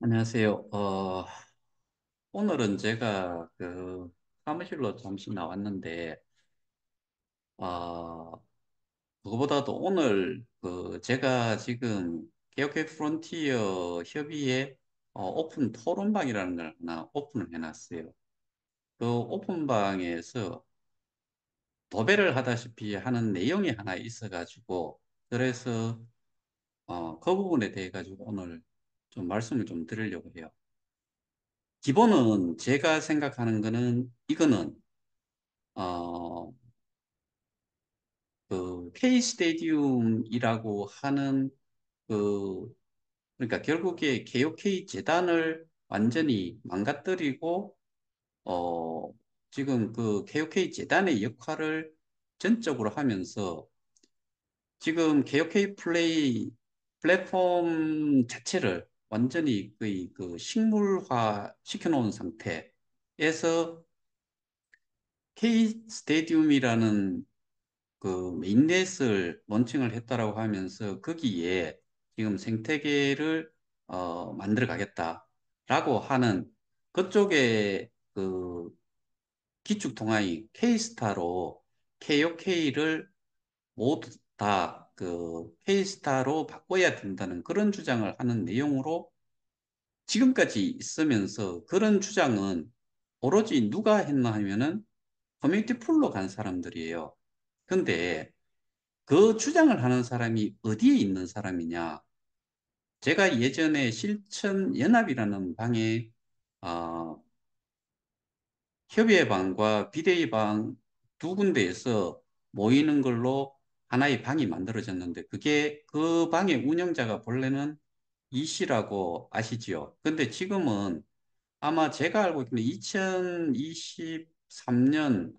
안녕하세요. 오늘은 제가 사무실로 잠시 나왔는데, 어, 그거보다도 오늘 제가 지금 개혁의 프론티어 협의회 오픈 토론방이라는 걸 하나 오픈을 해놨어요. 그 오픈방에서 도배를 하다시피 하는 내용이 하나 있어가지고, 그래서 그 부분에 대해 가지고 오늘 좀 말씀을 좀 드리려고 해요. 기본은 제가 생각하는 거는 이거는 어, K 스테디움이라고 하는 그 그러니까 결국에 KOK 재단을 완전히 망가뜨리고 어, 지금 그 KOK 재단의 역할을 전적으로 하면서 지금 KOK 플레이 플랫폼 자체를 완전히 거의 그 식물화 시켜놓은 상태에서 K 스테디움이라는 그 메인넷을 론칭을 했다라고 하면서 거기에 지금 생태계를 만들어 가겠다라고 하는 그쪽에 그 기축 통합이 K스타로 KOK를 모두 다 그 K스타로 바꿔야 된다는 그런 주장을 하는 내용으로 지금까지 있으면서 그런 주장은 오로지 누가 했나 하면은 커뮤니티 풀로 간 사람들이에요. 근데 그 주장을 하는 사람이 어디에 있는 사람이냐? 제가 예전에 실천연합이라는 방에 어, 협의회방과 비대위방 두 군데에서 모이는 걸로 하나의 방이 만들어졌는데 그게 그 방의 운영자가 본래는 이 씨라고 아시지요? 근데 지금은 아마 제가 알고 있기는 2023년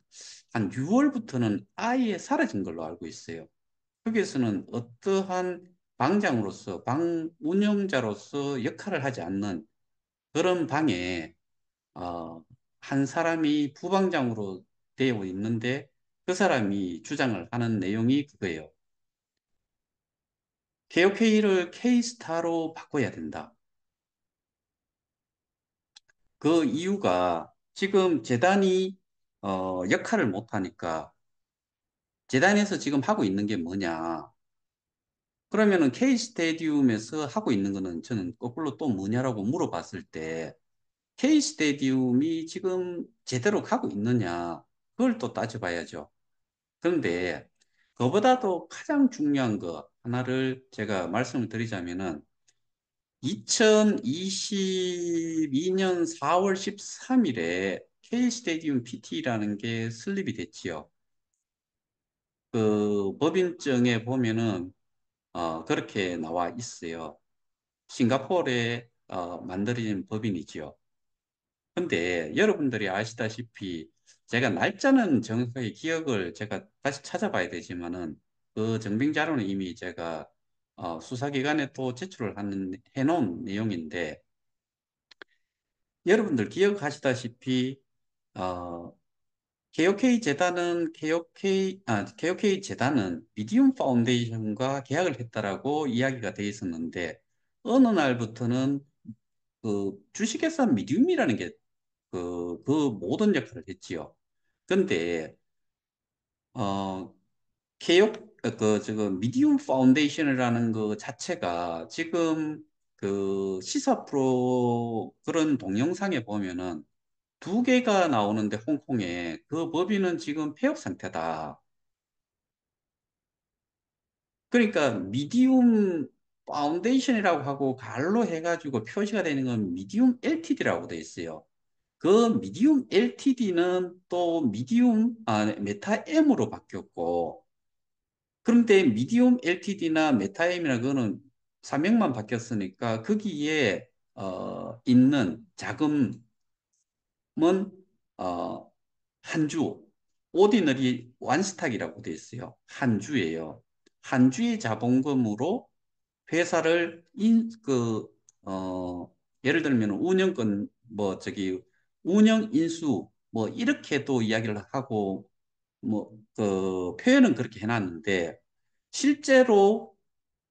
한 6월부터는 아예 사라진 걸로 알고 있어요. 거기에서는 어떠한 방장으로서, 방 운영자로서 역할을 하지 않는 그런 방에, 어, 한 사람이 부방장으로 되어 있는데 그 사람이 주장을 하는 내용이 그거예요. KOK를 K스타로 바꿔야 된다. 그 이유가 지금 재단이 역할을 못하니까 재단에서 지금 하고 있는 게 뭐냐. 그러면은 K 스테디움에서 하고 있는 거는 저는 거꾸로 또 뭐냐라고 물어봤을 때 K 스테디움이 지금 제대로 가고 있느냐 그걸 또 따져봐야죠. 그런데 그보다도 가장 중요한 거 하나를 제가 말씀을 드리자면은 2022년 4월 13일에 K 스테디움 PT라는 게 설립이 됐지요. 그 법인증에 보면은 그렇게 나와 있어요. 싱가포르에 만들어진 법인이지요. 근데 여러분들이 아시다시피 제가 날짜는 정확하게 기억을 제가 다시 찾아봐야 되지만은 그 정빙 자료는 이미 제가 수사기관에 또 제출을 해놓은 내용인데 여러분들 기억하시다시피 어, KOK 재단은 KOK 재단은 미디움 파운데이션과 계약을 했다라고 이야기가 돼 있었는데 어느 날부터는 그 주식회사 미디움이라는 게 그 모든 역할을 했지요. 근데, 어, 지금 미디움 파운데이션이라는 그 자체가 지금 그 시사 프로 그런 동영상에 보면은 두 개가 나오는데 홍콩에 그 법인은 지금 폐업 상태다. 그러니까 미디움 파운데이션이라고 하고 갈로 해가지고 표시가 되는 건 미디움 LTD라고 돼 있어요. 그 미디움 LTD는 또 메타 M으로 바뀌었고, 그런데 미디움 LTD나 메타 M이나 그거는 사명만 바뀌었으니까 거기에 있는 자금은 어, 한 주, 오디너리 완스탁이라고 돼 있어요. 한 주예요. 한 주의 자본금으로 회사를 예를 들면 운영권, 운영 인수, 뭐, 이렇게도 이야기를 하고, 표현은 그렇게 해놨는데, 실제로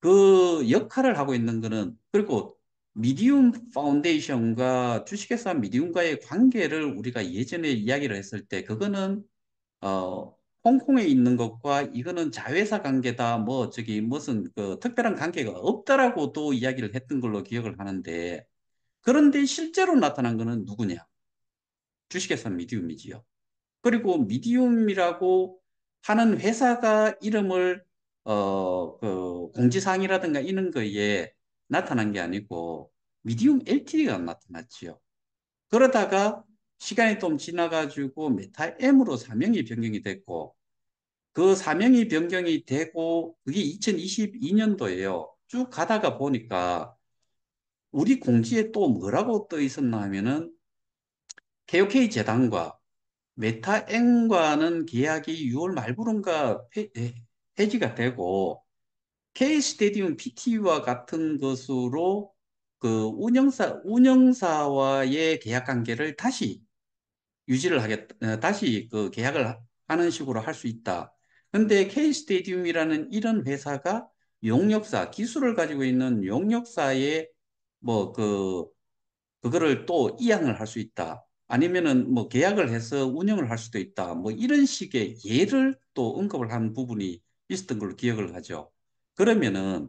그 역할을 하고 있는 거는, 그리고 미디움 파운데이션과 주식회사 미디움과의 관계를 우리가 예전에 이야기를 했을 때 그거는 어, 홍콩에 있는 것과 이거는 자회사 관계다, 뭐, 저기, 무슨, 그, 특별한 관계가 없다라고도 이야기를 했던 걸로 기억을 하는데, 그런데 실제로 나타난 거는 누구냐? 주식회사 미디움이지요. 그리고 미디움이라고 하는 회사가 이름을, 공지사항이라든가 이런 거에 나타난 게 아니고, 미디움 LTD가 나타났지요. 그러다가 시간이 좀 지나가지고 메타 M으로 사명이 변경이 됐고, 그 사명이 변경이 되고 그게 2022년도예요. 쭉 가다가 보니까 우리 공지에 또 뭐라고 떠 있었나 하면은 KOK 재단과 메타엔과는 계약이 6월 말부른가 해지가 되고 K 스테디움 PT와 같은 것으로 그 운영사와의 계약 관계를 다시 유지를 하겠다, 다시 그 계약을 하는 식으로 할 수 있다. 근데 K 스테디움이라는 이런 회사가 용역사, 기술을 가지고 있는 용역사에 뭐 그거를 또 이양을 할 수 있다. 아니면은 뭐 계약을 해서 운영을 할 수도 있다. 뭐 이런 식의 예를 또 언급을 한 부분이 있었던 걸로 기억을 하죠. 그러면은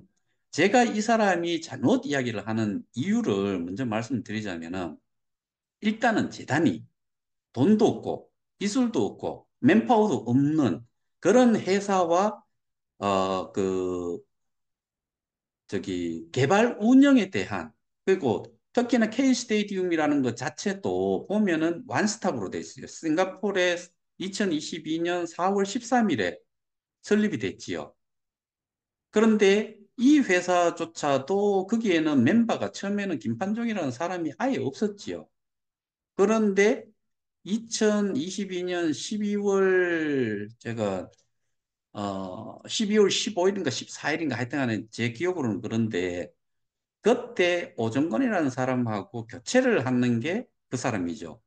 제가 이 사람이 잘못 이야기를 하는 이유를 먼저 말씀드리자면은 일단은 재단이 돈도 없고 기술도 없고 맨파워도 없는 그런 회사와 저기 개발 운영에 대한 그리고 특히나 K 스테디움이라는 것 자체도 보면은 완스톱으로 돼 있어요. 싱가포르에 2022년 4월 13일에 설립이 됐지요. 그런데 이 회사조차도 거기에는 멤버가 처음에는 김판종이라는 사람이 아예 없었지요. 그런데 2022년 12월 제가 12월 15일인가 14일인가 하여튼간에 제 기억으로는 그런데 그때 오정건이라는 사람하고 교체를 하는 게 그 사람이죠.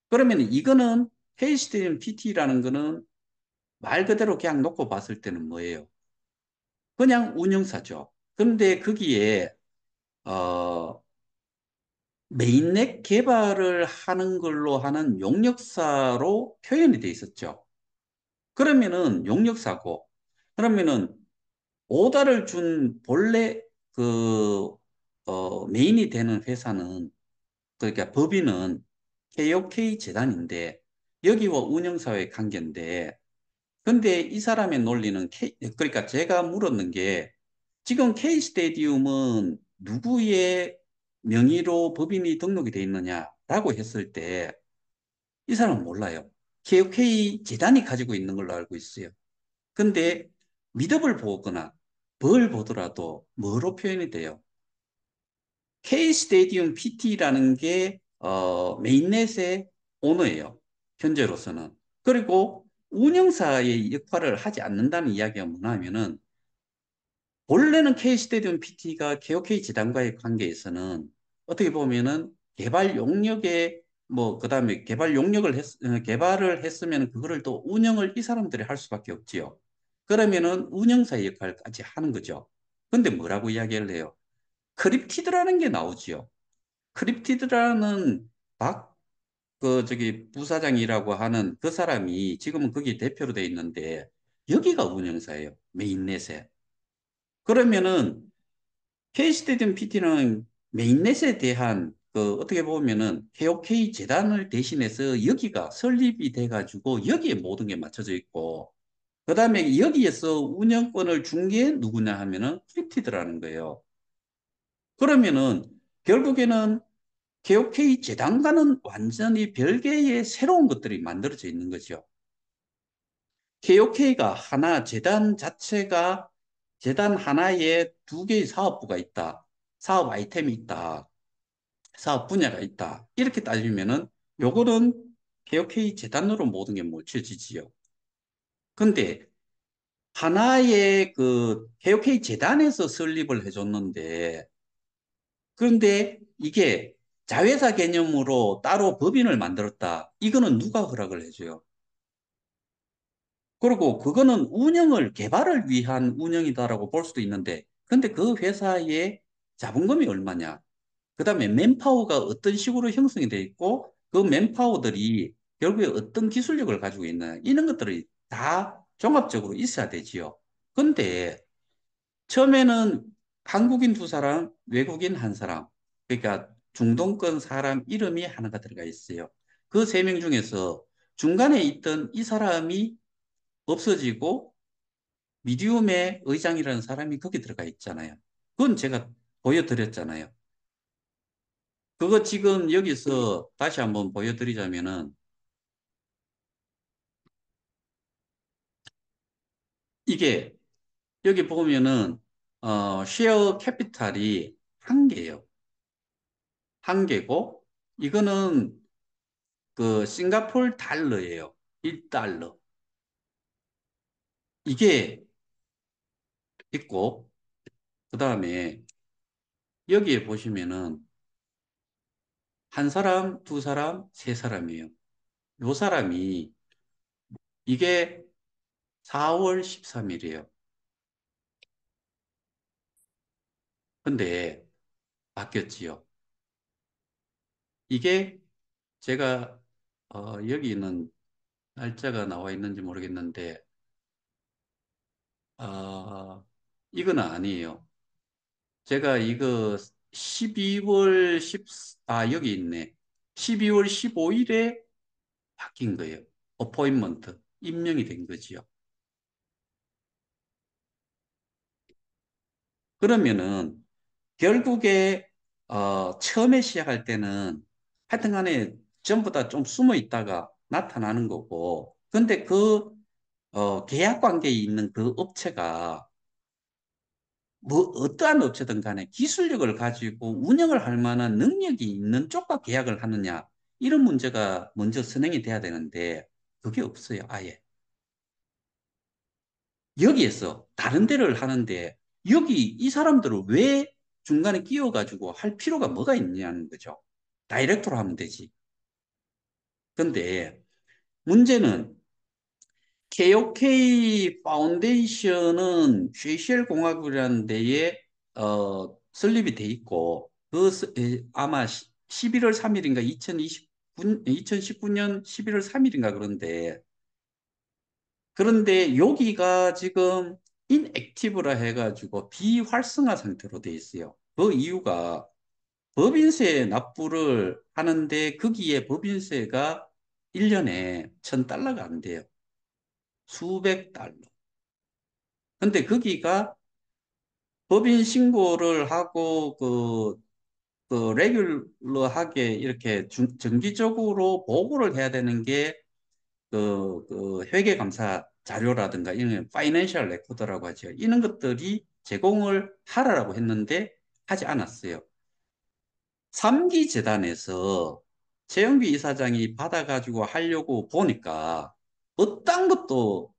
그러면 이거는 KCDM PT라는 거는 말 그대로 그냥 놓고 봤을 때는 뭐예요? 그냥 운영사죠. 그런데 거기에 어, 메인넷 개발을 하는 걸로 하는 용역사로 표현이 돼 있었죠. 그러면은 용역사고 그러면은 오다를 준 본래 그 메인이 되는 회사는 그러니까 법인은 KOK 재단인데 여기와 운영사의 관계인데 근데 이 사람의 논리는 그러니까 제가 물었는 게 지금 K 스테디움은 누구의 명의로 법인이 등록이 돼 있느냐라고 했을 때 이 사람은 몰라요. KOK 재단이 가지고 있는 걸로 알고 있어요. 근데 미더블 보거나 벌 보더라도 뭐로 표현이 돼요? K 스테디움 PT라는 게 메인넷의 오너예요. 현재로서는. 그리고 운영사의 역할을 하지 않는다는 이야기가 뭐냐면은 원래는 K 스테디움 PT가 KOK 재단과의 관계에서는 어떻게 보면은 개발 용역에 뭐 그다음에 개발을 했으면 그거를 또 운영을 이 사람들이 할 수밖에 없지요. 그러면은 운영사의 역할까지 하는 거죠. 근데 뭐라고 이야기를 해요? 크립티드라는 게 나오지요. 크립티드라는 저기 부사장이라고 하는 그 사람이 지금은 거기 대표로 돼 있는데 여기가 운영사예요. 메인넷에. 그러면은 K스테디움 PT는 메인넷에 대한 어떻게 보면은 KOK 재단을 대신해서 여기가 설립이 돼가지고 여기에 모든 게 맞춰져 있고 그다음에 여기에서 운영권을 준 게 누구냐 하면은 크립티드라는 거예요. 그러면은 결국에는 KOK 재단과는 완전히 별개의 새로운 것들이 만들어져 있는 거죠. KOK가 하나, 재단 자체가 재단 하나에 두 개의 사업부가 있다. 사업 아이템이 있다. 사업 분야가 있다. 이렇게 따지면은 요거는 KOK 재단으로 모든 게 뭉쳐지지요. 근데 하나의 KOK 재단에서 설립을 해줬는데 그런데 이게 자회사 개념으로 따로 법인을 만들었다. 이거는 누가 허락을 해줘요? 그리고 그거는 개발을 위한 운영이다라고 볼 수도 있는데, 근데 그 회사의 자본금이 얼마냐? 그다음에 맨파워가 어떤 식으로 형성이 돼 있고 그 맨파워들이 결국에 어떤 기술력을 가지고 있나 이런 것들이 다 종합적으로 있어야 되지요. 근데 처음에는 한국인 두 사람, 외국인 한 사람, 그러니까 중동권 사람 이름이 하나가 들어가 있어요. 그 세 명 중에서 중간에 있던 이 사람이 없어지고 미디움의 의장이라는 사람이 거기 들어가 있잖아요. 그건 제가 보여드렸잖아요. 그거 지금 여기서 다시 한번 보여드리자면은 이게 여기 보면은 쉐어 캐피탈이 한 개예요. 한 개고 이거는 그 싱가폴 달러예요. 1달러. 이게 있고 그다음에 여기에 보시면은 한 사람, 두 사람, 세 사람이에요. 요 사람이 이게 4월 13일이에요. 근데 바뀌었지요. 이게 제가 여기는 날짜가 나와 있는지 모르겠는데 이거는 아니에요. 제가 이거 12월 10, 여기 있네. 12월 15일에 바뀐 거예요. 어포인먼트, 임명이 된 거지요. 그러면은 결국에 처음에 시작할 때는 하여튼 간에 전부 다 좀 숨어 있다가 나타나는 거고 근데 그 계약 관계에 있는 그 업체가 뭐 어떠한 업체든 간에 기술력을 가지고 운영을 할 만한 능력이 있는 쪽과 계약을 하느냐 이런 문제가 먼저 선행이 돼야 되는데 그게 없어요 아예 여기에서 다른 데를 하는데 여기 이 사람들을 왜 중간에 끼워가지고 할 필요가 뭐가 있냐는 거죠 다이렉트로 하면 되지 근데 문제는 KOK 파운데이션은 쉐이셀 공화국이라는 데에 설립이 돼 있고 아마 11월 3일인가 2019년 11월 3일인가 그런데 여기가 지금 인액티브라 해가지고 비활성화 상태로 돼 있어요. 그 이유가 법인세 납부를 하는데 거기에 법인세가 1년에 1,000달러가 안 돼요. 수백 달러. 근데 거기가 법인 신고를 하고 그 레귤러하게 이렇게 정기적으로 보고를 해야 되는 게 그 회계감사 자료라든가 이런 파이낸셜 레코드라고 하죠. 이런 것들이 제공을 하라고 했는데 하지 않았어요. 3기 재단에서 최영규 이사장이 받아가지고 하려고 보니까 어떤 것도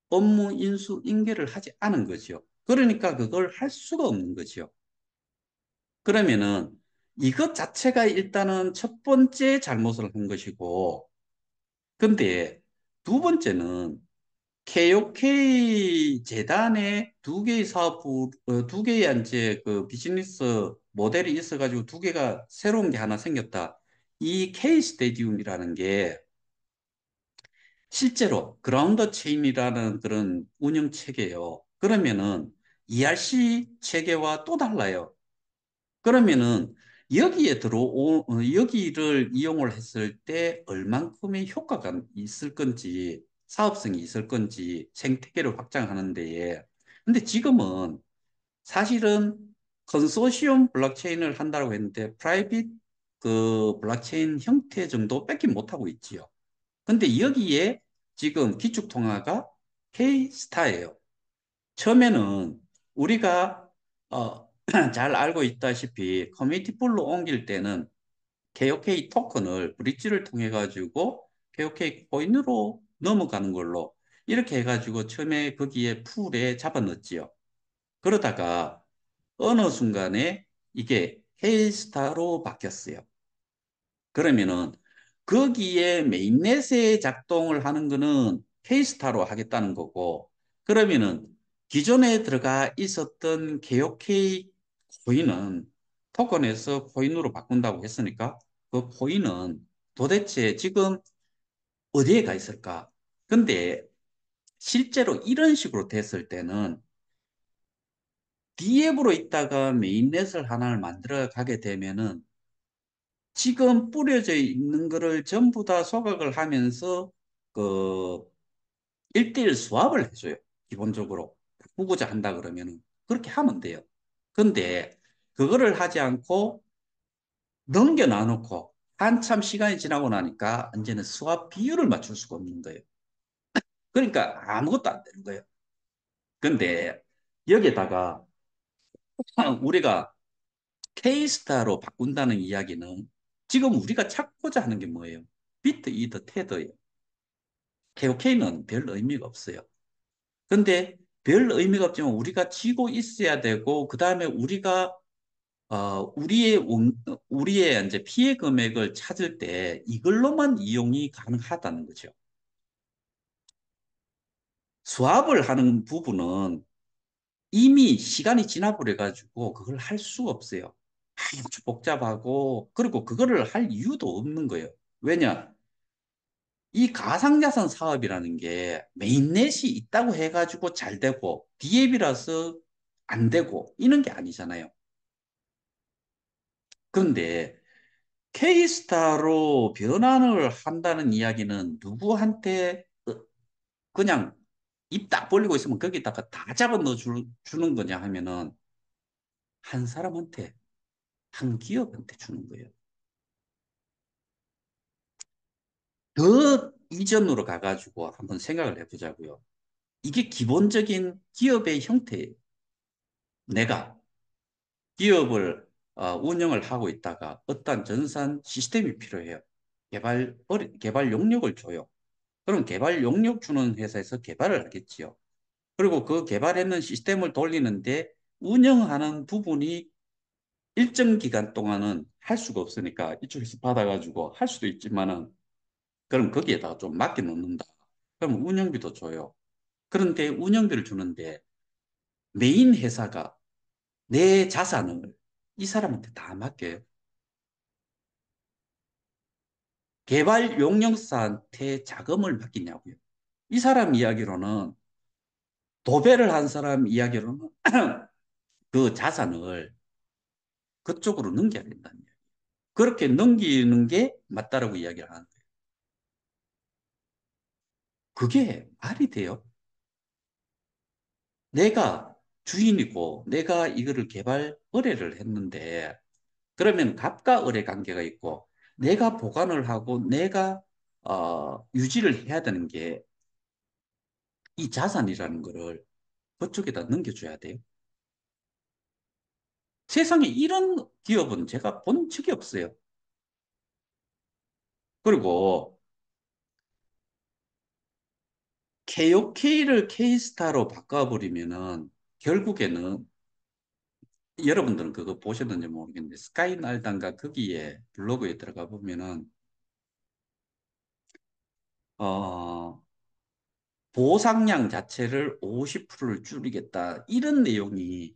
업무 인수 인계를 하지 않은 거죠. 그러니까 그걸 할 수가 없는 거죠. 그러면은 이것 자체가 일단은 첫 번째 잘못을 한 것이고, 근데 두 번째는 KOK 재단에 두 개의 사업부, 두 개의 이제 그 비즈니스 모델이 있어가지고 두 개가 새로운 게 하나 생겼다. 이 K 스테디움이라는 게 실제로 그라운드 체인이라는 그런 운영 체계예요. 그러면은 ERC 체계와 또 달라요. 그러면은 여기를 이용을 했을 때 얼만큼의 효과가 있을 건지, 사업성이 있을 건지 생태계를 확장하는 데에. 근데 지금은 사실은 컨소시엄 블록체인을 한다고 했는데 프라이빗 그 블록체인 형태 정도밖에 못하고 있지요. 근데 여기에 지금 기축통화가 K-스타예요. 처음에는 우리가 잘 알고 있다시피 커뮤니티 풀로 옮길 때는 KOK 토큰을 브릿지를 통해 가지고 KOK 코인으로 넘어가는 걸로 이렇게 해가지고 처음에 거기에 풀에 잡아넣었지요. 그러다가 어느 순간에 이게 K스타로 바뀌었어요. 그러면은 거기에 메인넷에 작동을 하는 거는 K스타로 하겠다는 거고 그러면은 기존에 들어가 있었던 KOK 코인은 토큰에서 코인으로 바꾼다고 했으니까 그 코인은 도대체 지금 어디에 가 있을까? 근데 실제로 이런 식으로 됐을 때는 D앱으로 있다가 메인넷을 하나를 만들어 가게 되면은 지금 뿌려져 있는 거를 전부 다 소각을 하면서 그 1대1 수합을 해줘요. 기본적으로. 바꾸고자 한다 그러면은 그렇게 하면 돼요. 근데 그거를 하지 않고 넘겨 놔놓고 한참 시간이 지나고 나니까 이제는 수합 비율을 맞출 수가 없는 거예요. 그러니까 아무것도 안 되는 거예요. 근데 여기에다가 우리가 K스타로 바꾼다는 이야기는 지금 우리가 찾고자 하는 게 뭐예요? 비트, 이더, 테더예요. KOK는 별 의미가 없어요. 근데 별 의미가 없지만 우리가 쥐고 있어야 되고 그 다음에 우리가 우리의 이제 피해 금액을 찾을 때 이걸로만 이용이 가능하다는 거죠. 수합을 하는 부분은 이미 시간이 지나버려 가지고 그걸 할 수가 없어요. 아주 복잡하고 그리고 그거를 할 이유도 없는 거예요. 왜냐? 이 가상자산 사업이라는 게 메인넷이 있다고 해가지고 잘 되고 디앱이라서 안 되고 이런 게 아니잖아요. 그런데 K스타로 변환을 한다는 이야기는 누구한테 그냥 입 딱 벌리고 있으면 거기다가 다 잡아 넣어 주는 거냐 하면은 한 사람한테, 한 기업한테 주는 거예요. 더 이전으로 가가지고 한번 생각을 해보자고요. 이게 기본적인 기업의 형태예요. 내가 기업을 운영을 하고 있다가 어떤 전산 시스템이 필요해요. 개발 용역을 줘요. 그럼 개발 용역 주는 회사에서 개발을 하겠지요. 그리고 그 개발했는 시스템을 돌리는데 운영하는 부분이 일정 기간 동안은 할 수가 없으니까 이쪽에서 받아가지고 할 수도 있지만은 그럼 거기에다가 좀 맡겨 놓는다. 그럼 운영비도 줘요. 그런데 운영비를 주는데 메인 회사가 내 자산을 이 사람한테 다 맡겨요. 개발 용역사한테 자금을 맡기냐고요. 이 사람 이야기로는 도배를 한 사람 이야기로는 그 자산을 그쪽으로 넘겨야 된다는 거예요. 그렇게 넘기는 게 맞다라고 이야기를 하는 거예요. 그게 말이 돼요? 내가 주인이고 내가 이거를 개발 의뢰를 했는데 그러면 갑과 을의 관계가 있고 내가 보관을 하고 내가 유지를 해야 되는 게 이 자산이라는 거를 그쪽에다 넘겨줘야 돼요. 세상에 이런 기업은 제가 본 적이 없어요. 그리고 KOK를 K스타로 바꿔버리면은 결국에는 여러분들은 그거 보셨는지 모르겠는데 스카이날단가 거기에 블로그에 들어가 보면은 어, 보상량 자체를 50%를 줄이겠다 이런 내용이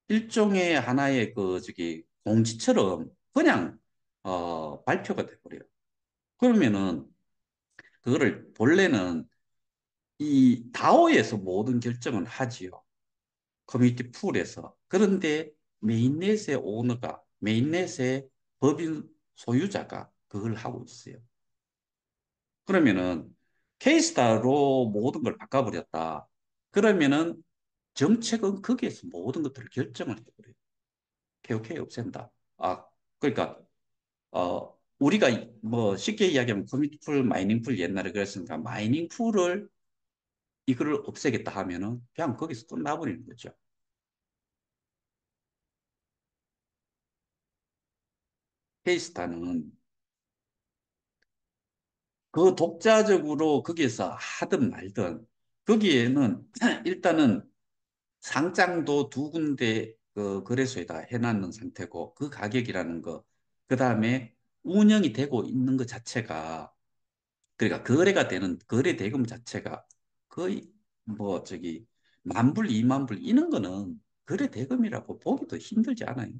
일종의 하나의 그 저기 공지처럼 그냥 발표가 돼버려요. 그러면은 그거를 본래는 이 다오에서 모든 결정은 하지요. 커뮤니티 풀에서. 그런데 메인넷의 오너가 메인넷의 법인 소유자가 그걸 하고 있어요. 그러면은 케이스타로 모든 걸 바꿔버렸다. 그러면은 정책은 거기에서 모든 것들을 결정을 해버려요. KOK 없앤다. 그러니까 우리가 뭐 쉽게 이야기하면 커뮤니티 풀, 마이닝 풀 옛날에 그랬으니까 마이닝 풀을 이거를 없애겠다 하면은 그냥 거기서 끝나버리는 거죠. 케이스타는 그 독자적으로 거기에서 하든 말든 거기에는 일단은 상장도 두 군데 그 거래소에다 해놨는 상태고 그 가격이라는 거, 그 다음에 운영이 되고 있는 것 자체가 그러니까 거래가 되는 거래 대금 자체가 거의 뭐 저기 만불, 이만불 이런 거는 거래 대금이라고 보기도 힘들지 않아요.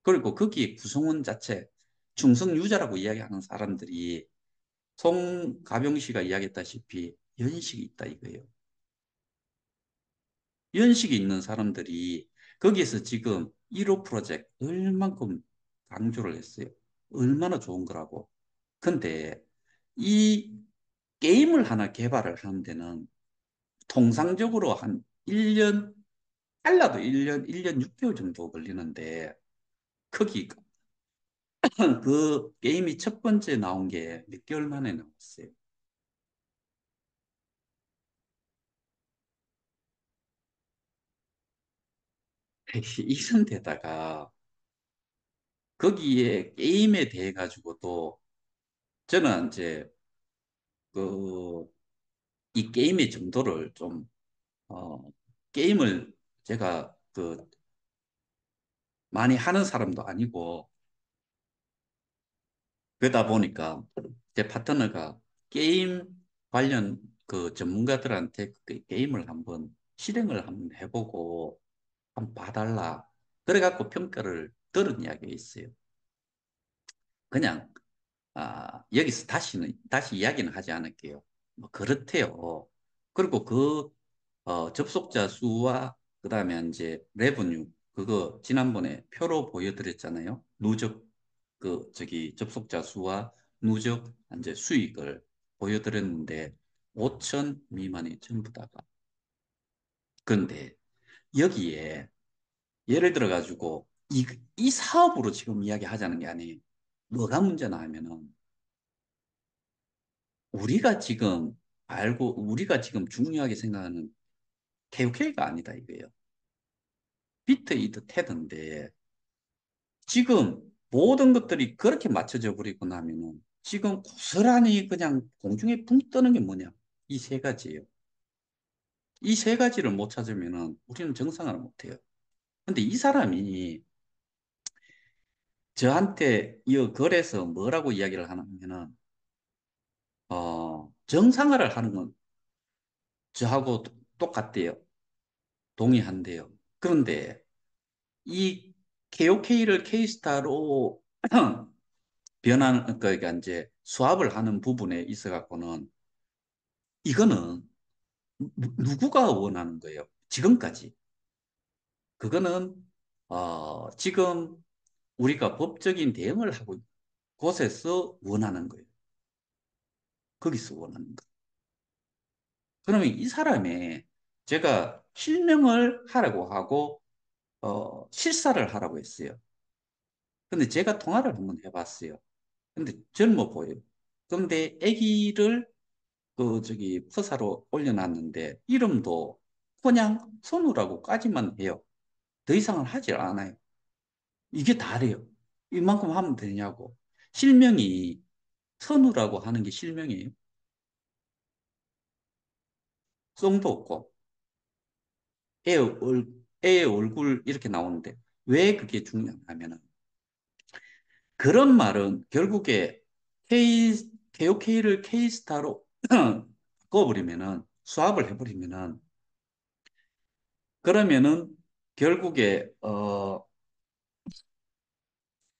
그리고 거기에 구성원 자체, 중성유저라고 이야기하는 사람들이 송가병 씨가 이야기했다시피 연식이 있다 이거예요. 연식이 있는 사람들이 거기에서 지금 1호 프로젝트 얼만큼 강조를 했어요. 얼마나 좋은 거라고. 근데 이 게임을 하나 개발을 하는 데는 통상적으로 한 1년, 빨라도 1년 6개월 정도 걸리는데 거기 그 게임이 첫 번째 나온 게 몇 개월 만에 나왔어요. 이런 데다가 거기에 게임에 대해 가지고도 저는 이제 그 이 게임의 정도를 좀 게임을 제가 그 많이 하는 사람도 아니고 그러다 보니까 제 파트너가 게임 관련 그 전문가들한테 그 게임을 한번 실행을 한번 해보고 한번 봐달라. 그래갖고 평가를 들은 이야기가 있어요. 그냥 여기서 다시 이야기는 하지 않을게요. 뭐 그렇대요. 그리고 그 접속자 수와 그다음에 이제 레버뉴 그거 지난번에 표로 보여드렸잖아요. 누적 그 저기 접속자 수와 누적 이제 수익을 보여드렸는데 5천 미만이 전부 다가. 그런데 여기에 예를 들어 가지고 이 사업으로 지금 이야기하자는 게 아니에요. 뭐가 문제나 하면은 우리가 지금 중요하게 생각하는 KOK가 아니다 이거예요. 비트 이트 테드인데 지금 모든 것들이 그렇게 맞춰져 버리고 나면은 지금 고스란히 그냥 공중에 붕 뜨는 게 뭐냐? 이 세 가지예요. 이 세 가지를 못 찾으면은 우리는 정상을 못 해요. 근데 이 사람이 저한테 이 글에서 뭐라고 이야기를 하냐면은 정상화를 하는 건 저하고 똑같대요. 동의한대요. 그런데 이 KOK를 K스타로 그러니까 이제 수합을 하는 부분에 있어 갖고는 이거는 누구가 원하는 거예요? 지금까지. 그거는, 지금 우리가 법적인 대응을 하고 있는 곳에서 원하는 거예요. 거기서 원하는 거예요. 그러면 이 사람의 제가 실명을 하라고 하고, 실사를 하라고 했어요. 근데 제가 통화를 한번 해봤어요. 근데 젊어 보여요. 그런데 아기를 프사로 올려놨는데 이름도 그냥 선우라고까지만 해요. 더 이상은 하질 않아요. 이게 다래요. 이만큼 하면 되냐고. 실명이 선우라고 하는 게 실명이에요. 성도 없고 애, 얼, 애의 얼굴 이렇게 나오는데 왜 그게 중요하냐면은 그런 말은 결국에 KOK를 K스타로 바꿔버리면은 수합을 해버리면은 그러면은 결국에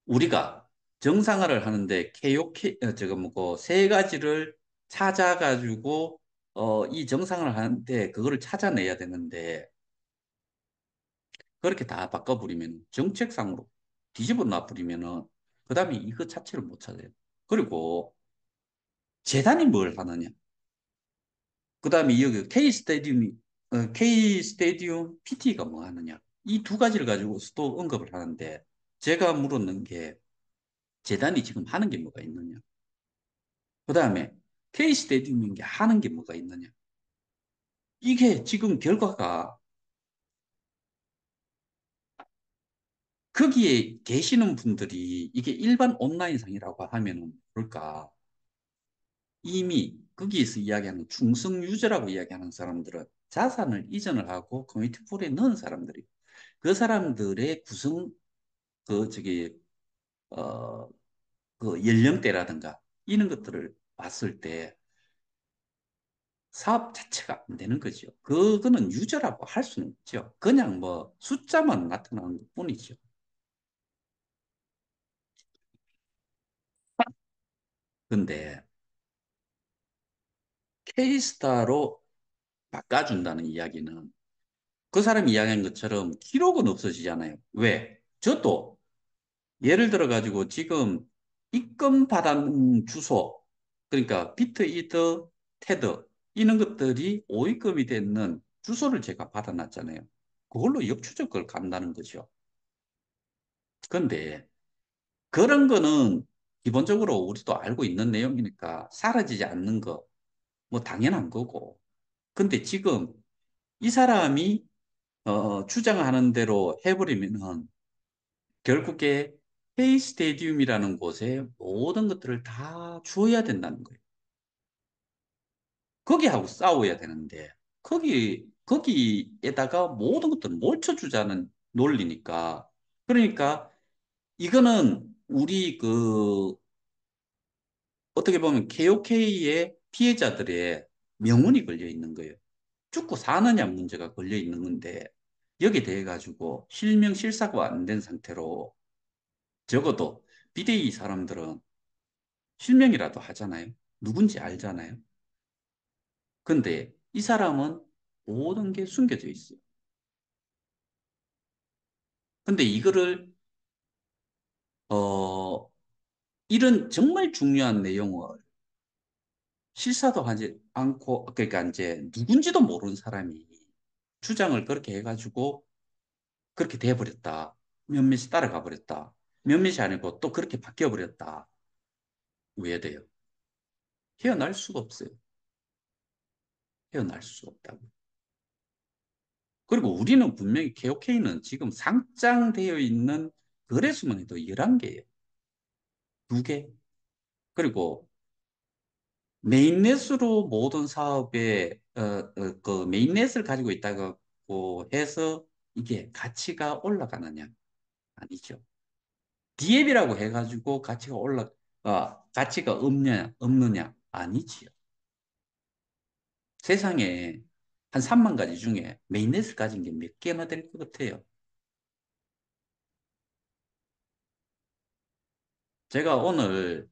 우리가 정상화를 하는데 KOK 저거 뭐고 세 가지를 찾아가지고 이 정상을 하는데 그거를 찾아내야 되는데 그렇게 다 바꿔버리면 정책상으로 뒤집어 놔버리면은 그다음에 이거 자체를 못 찾아요. 그리고 재단이 뭘 하느냐? 그다음에 여기 K 스테디움 PT가 뭐 하느냐? 이 두 가지를 가지고도 언급을 하는데 제가 물었는 게 재단이 지금 하는 게 뭐가 있느냐? 그 다음에 K 스테디움인 게 하는 게 뭐가 있느냐? 이게 지금 결과가 거기에 계시는 분들이 이게 일반 온라인상이라고 하면은 뭘까? 이미 거기에서 이야기하는 중성 유저라고 이야기하는 사람들은 자산을 이전을 하고 커뮤니티 폴에 넣은 사람들이 그 사람들의 구성 그 저기 어 그 연령대라든가 이런 것들을 봤을 때 사업 자체가 안 되는 거죠. 그거는 유저라고 할 수는 없죠. 그냥 뭐 숫자만 나타나는 것 뿐이죠. 근데 K스타로 바꿔준다는 이야기는 그 사람이 이야기한 것처럼 기록은 없어지잖아요. 왜? 저도 예를 들어 가지고 지금 입금 받은 주소, 그러니까 비트이드, 테드 이런 것들이 오입금이 되는 주소를 제가 받아놨잖아요. 그걸로 역추적을 간다는 거죠. 그런데 그런 거는 기본적으로 우리도 알고 있는 내용이니까 사라지지 않는 거, 뭐 당연한 거고. 근데 지금 이 사람이 주장하는 대로 해버리면은 결국에 K 스테디움이라는 곳에 모든 것들을 다 주어야 된다는 거예요. 거기하고 싸워야 되는데 거기에다가 모든 것들을 몰쳐주자는 논리니까. 그러니까 이거는 우리 그 어떻게 보면 KOK의 피해자들의 명운이 걸려 있는 거예요. 죽고 사느냐 문제가 걸려 있는 건데 여기에 대해 가지고 실명 실사가 안 된 상태로 적어도 비대위 사람들은 실명이라도 하잖아요. 누군지 알잖아요. 근데 이 사람은 모든 게 숨겨져 있어요. 근데 이거를 어 이런 정말 중요한 내용을 실사도 하지 않고 그러니까 이제 누군지도 모르는 사람이 주장을 그렇게 해가지고 그렇게 돼버렸다. 몇몇이 따라가 버렸다. 몇몇이 아니고 또 그렇게 바뀌어 버렸다. 왜 돼요? 헤어날 수가 없어요. 헤어날 수가 없다고. 그리고 우리는 분명히 KOK는 지금 상장되어 있는 거래소만 해도 11개예요. 2개. 그리고 메인넷으로 모든 사업에 그 메인넷을 가지고 있다고 해서 이게 가치가 올라가느냐? 아니죠. 디앱이라고 해가지고 가치가 없느냐? 아니지요. 세상에 한 3만 가지 중에 메인넷을 가진 게 몇 개나 될 것 같아요. 제가 오늘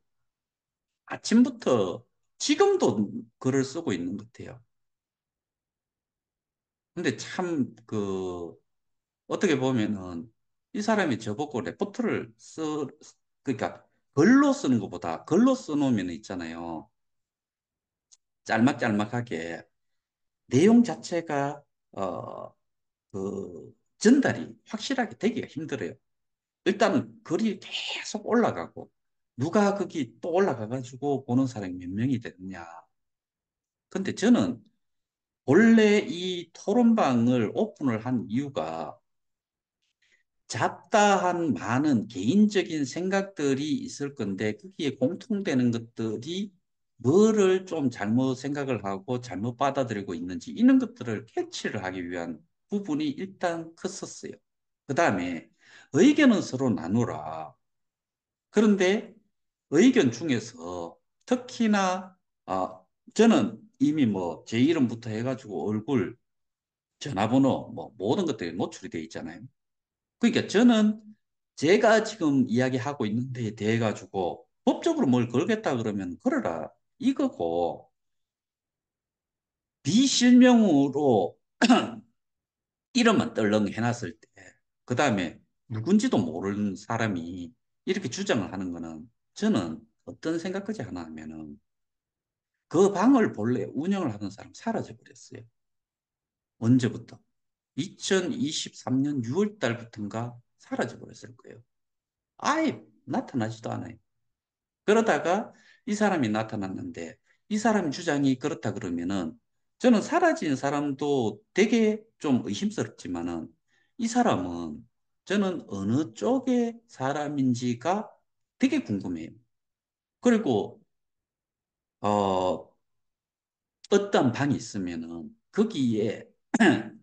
아침부터 지금도 글을 쓰고 있는 것 같아요. 근데 참, 어떻게 보면은 이 사람이 저보고 그러니까 글로 쓰는 것보다 글로 써놓으면 있잖아요. 짤막짤막하게 내용 자체가, 전달이 확실하게 되기가 힘들어요. 일단은 글이 계속 올라가고 누가 거기 또 올라가가지고 보는 사람이 몇 명이 되느냐. 근데 저는 본래 이 토론방을 오픈을 한 이유가 잡다한 많은 개인적인 생각들이 있을 건데 거기에 공통되는 것들이 뭐를 좀 잘못 생각을 하고 잘못 받아들이고 있는지 이런 것들을 캐치를 하기 위한 부분이 일단 컸었어요. 그 다음에 의견은 서로 나누라. 그런데 의견 중에서 특히나 저는 이미 뭐 제 이름부터 해가지고 얼굴, 전화번호 뭐 모든 것들이 노출이 돼 있잖아요. 그러니까 저는 제가 지금 이야기하고 있는 데에 대해 가지고 법적으로 뭘 걸겠다 그러면 걸어라 이거고 비실명으로 이름만 떨렁 해놨을 때 그다음에 누군지도 모르는 사람이 이렇게 주장을 하는 거는 저는 어떤 생각까지 하나 하면은 그 방을 본래 운영을 하던 사람 사라져 버렸어요. 언제부터? 2023년 6월 달부터인가 사라져 버렸을 거예요. 아예 나타나지도 않아요. 그러다가 이 사람이 나타났는데 이 사람 주장이 그렇다 그러면은 저는 사라진 사람도 되게 좀 의심스럽지만은 이 사람은 저는 어느 쪽의 사람인지가 되게 궁금해요. 그리고 어, 어떤 방이 있으면은 거기에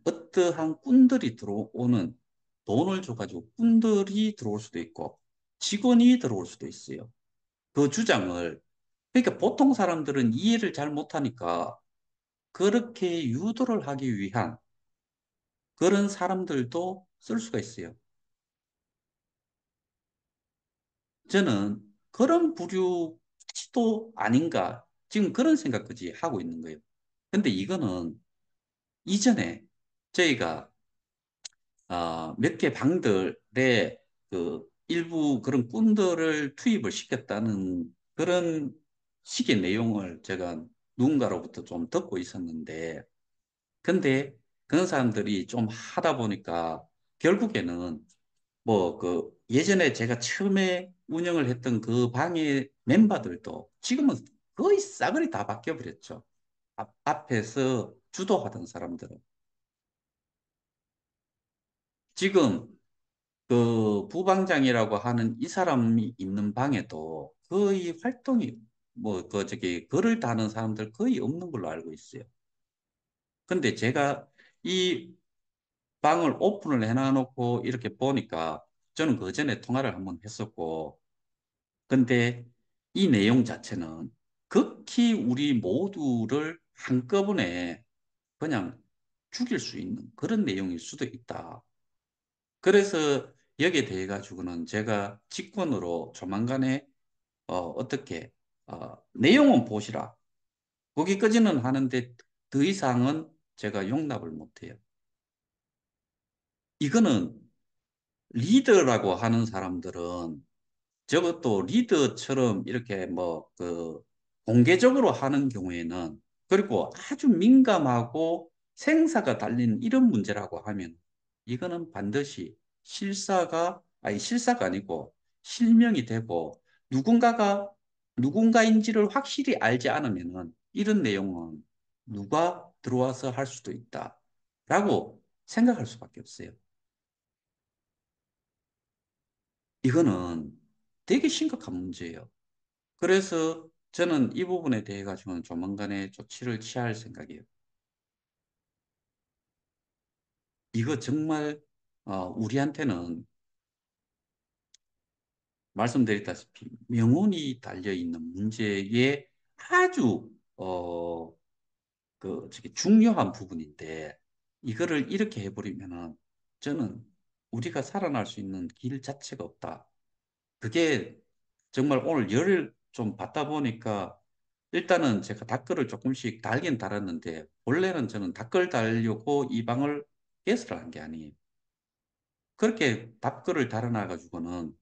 어떠한 꾼들이 들어오는 돈을 줘가지고 꾼들이 들어올 수도 있고 직원이 들어올 수도 있어요. 그 주장을 그러니까 보통 사람들은 이해를 잘 못하니까 그렇게 유도를 하기 위한 그런 사람들도 쓸 수가 있어요. 저는 그런 부류 수도 아닌가? 지금 그런 생각까지 하고 있는 거예요. 근데 이거는 이전에 저희가 몇 개 방들에 그 일부 그런 꾼들을 투입을 시켰다는 그런 식의 내용을 제가 누군가로부터 좀 듣고 있었는데, 근데 그런 사람들이 좀 하다 보니까 결국에는 뭐 그 예전에 제가 처음에 운영을 했던 그 방의 멤버들도 지금은 거의 싸그리 다 바뀌어 버렸죠. 앞에서 주도하던 사람들은. 지금 그 부방장이라고 하는 이 사람이 있는 방에도 거의 활동이 뭐 그 저기 글을 다는 사람들 거의 없는 걸로 알고 있어요. 근데 제가 이 방을 오픈을 해놔놓고 이렇게 보니까 저는 그 전에 통화를 한번 했었고, 근데 이 내용 자체는 극히 우리 모두를 한꺼번에 그냥 죽일 수 있는 그런 내용일 수도 있다. 그래서 여기에 대해 가지고는 제가 직권으로 조만간에 어떻게 내용은 보시라. 거기까지는 하는데 더 이상은 제가 용납을 못해요. 이거는 리더라고 하는 사람들은 저것도 리더처럼 이렇게 뭐 그 공개적으로 하는 경우에는, 그리고 아주 민감하고 생사가 달린 이런 문제라고 하면 이거는 반드시 실사가 아니고 실명이 되고, 누군가가 누군가인지를 확실히 알지 않으면은 이런 내용은 누가 들어와서 할 수도 있다라고 생각할 수밖에 없어요. 이거는 되게 심각한 문제예요. 그래서 저는 이 부분에 대해 가지고는 조만간에 조치를 취할 생각이에요. 이거 정말 우리한테는 말씀드렸다시피 명운이 달려 있는 문제에 아주 그 저기 중요한 부분인데, 이거를 이렇게 해버리면은 저는 우리가 살아날 수 있는 길 자체가 없다. 그게 정말 오늘 열을 좀 받다 보니까 일단은 제가 댓글을 조금씩 달긴 달았는데, 원래는 저는 댓글 달려고 이 방을 개설을 한 게 아니에요. 그렇게 댓글을 달아놔가지고는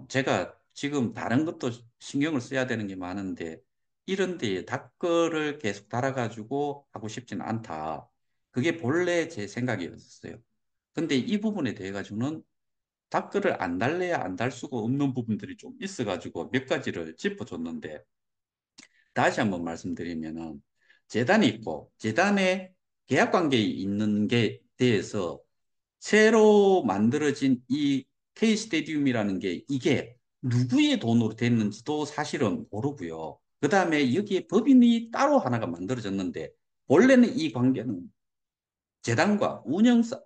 제가 지금 다른 것도 신경을 써야 되는 게 많은데 이런 데에 댓글을 계속 달아가지고 하고 싶지는 않다. 그게 본래 제 생각이었어요. 근데 이 부분에 대해 가지고는 댓글을 안 달래야 안 달 수가 없는 부분들이 좀 있어가지고 몇 가지를 짚어줬는데, 다시 한번 말씀드리면은 재단이 있고 재단에 계약 관계에 있는 게 대해서 새로 만들어진 이 K 스테디움이라는 게 이게 누구의 돈으로 됐는지도 사실은 모르고요. 그 다음에 여기에 법인이 따로 하나가 만들어졌는데, 원래는 이 관계는 재단과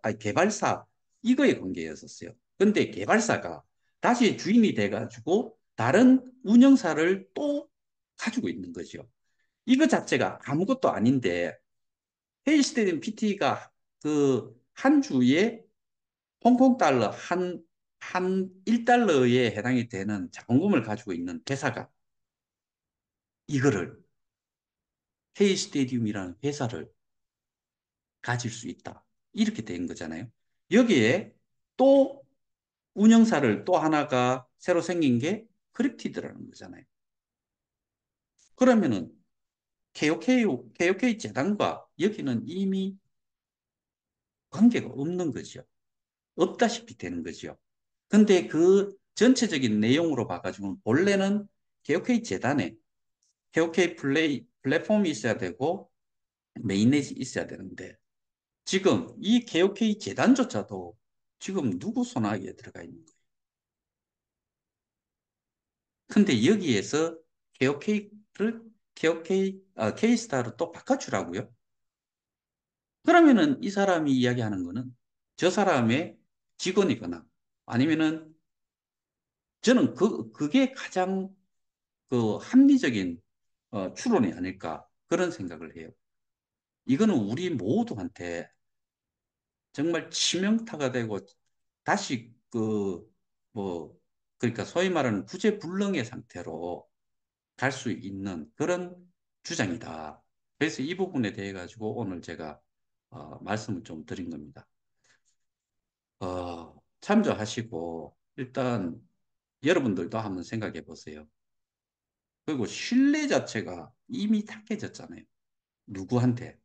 아니, 개발사 이거의 관계였었어요. 근데 개발사가 다시 주인이 돼가지고 다른 운영사를 또 가지고 있는 거죠. 이거 자체가 아무것도 아닌데 헬스테인 PT가 그 한 주에 홍콩 달러 한 1달러에 해당이 되는 자본금을 가지고 있는 회사가 이거를 K 스테디움이라는 회사를 가질 수 있다. 이렇게 된 거잖아요. 여기에 또 운영사를 또 하나가 새로 생긴 게 크립티드라는 거잖아요. 그러면은 KOK 재단과 여기는 이미 관계가 없는 거죠. 없다시피 되는 거죠. 근데 그 전체적인 내용으로 봐가지고 본래는 KOK 재단에 KOK 플랫폼이 있어야 되고 메인넷이 있어야 되는데, 지금 이 KOK 재단조차도 지금 누구 손아귀에 들어가 있는 거예요. 근데 여기에서 KOK를 K스타로 또 바꿔주라고요? 그러면은 이 사람이 이야기하는 거는 저 사람의 직원이거나 아니면은 저는 그게 가장 그 합리적인 추론이 아닐까 그런 생각을 해요. 이거는 우리 모두한테 정말 치명타가 되고 다시 그 뭐 그러니까 소위 말하는 구제불능의 상태로 갈 수 있는 그런 주장이다. 그래서 이 부분에 대해 가지고 오늘 제가 말씀을 좀 드린 겁니다. 참조하시고 일단 여러분들도 한번 생각해 보세요. 그리고 신뢰 자체가 이미 다 깨졌잖아요. 누구한테?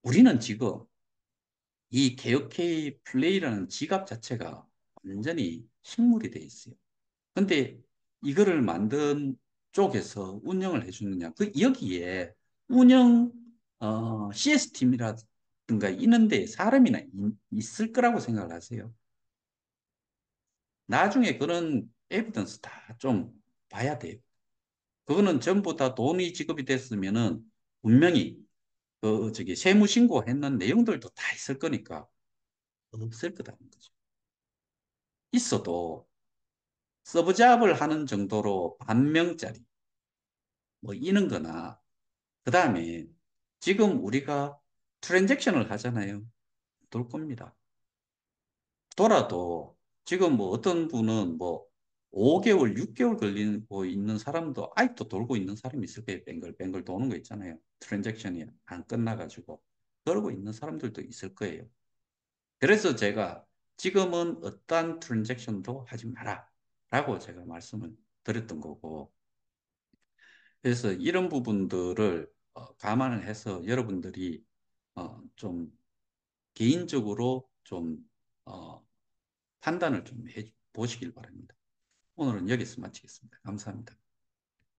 우리는 지금 이 개혁회의 플레이라는 지갑 자체가 완전히 식물이 돼 있어요. 근데 이거를 만든 쪽에서 운영을 해주느냐. 그 여기에 운영 CS팀이라든가 이런데 사람이나 있을 거라고 생각을 하세요. 나중에 그런 에비던스 다 좀 봐야 돼요. 그거는 전부 다 돈이 지급이 됐으면은 분명히 그 저기 세무 신고했는 내용들도 다 있을 거니까 없을 거다는 거죠. 있어도 서브잡을 하는 정도로 반 명짜리 뭐 이런 거나 그다음에 지금 우리가 트랜잭션을 하잖아요. 돌 겁니다. 돌아도 지금 뭐 어떤 분은 뭐 5개월, 6개월 걸리고 있는 사람도 아직도 돌고 있는 사람이 있을 거예요. 뱅글뱅글 도는 거 있잖아요. 트랜잭션이 안 끝나가지고. 그러고 있는 사람들도 있을 거예요. 그래서 제가 지금은 어떠한 트랜잭션도 하지 마라. 라고 제가 말씀을 드렸던 거고. 그래서 이런 부분들을 감안을 해서 여러분들이 좀 개인적으로 좀 어, 판단을 좀 해 보시길 바랍니다. 오늘은 여기서 마치겠습니다. 감사합니다.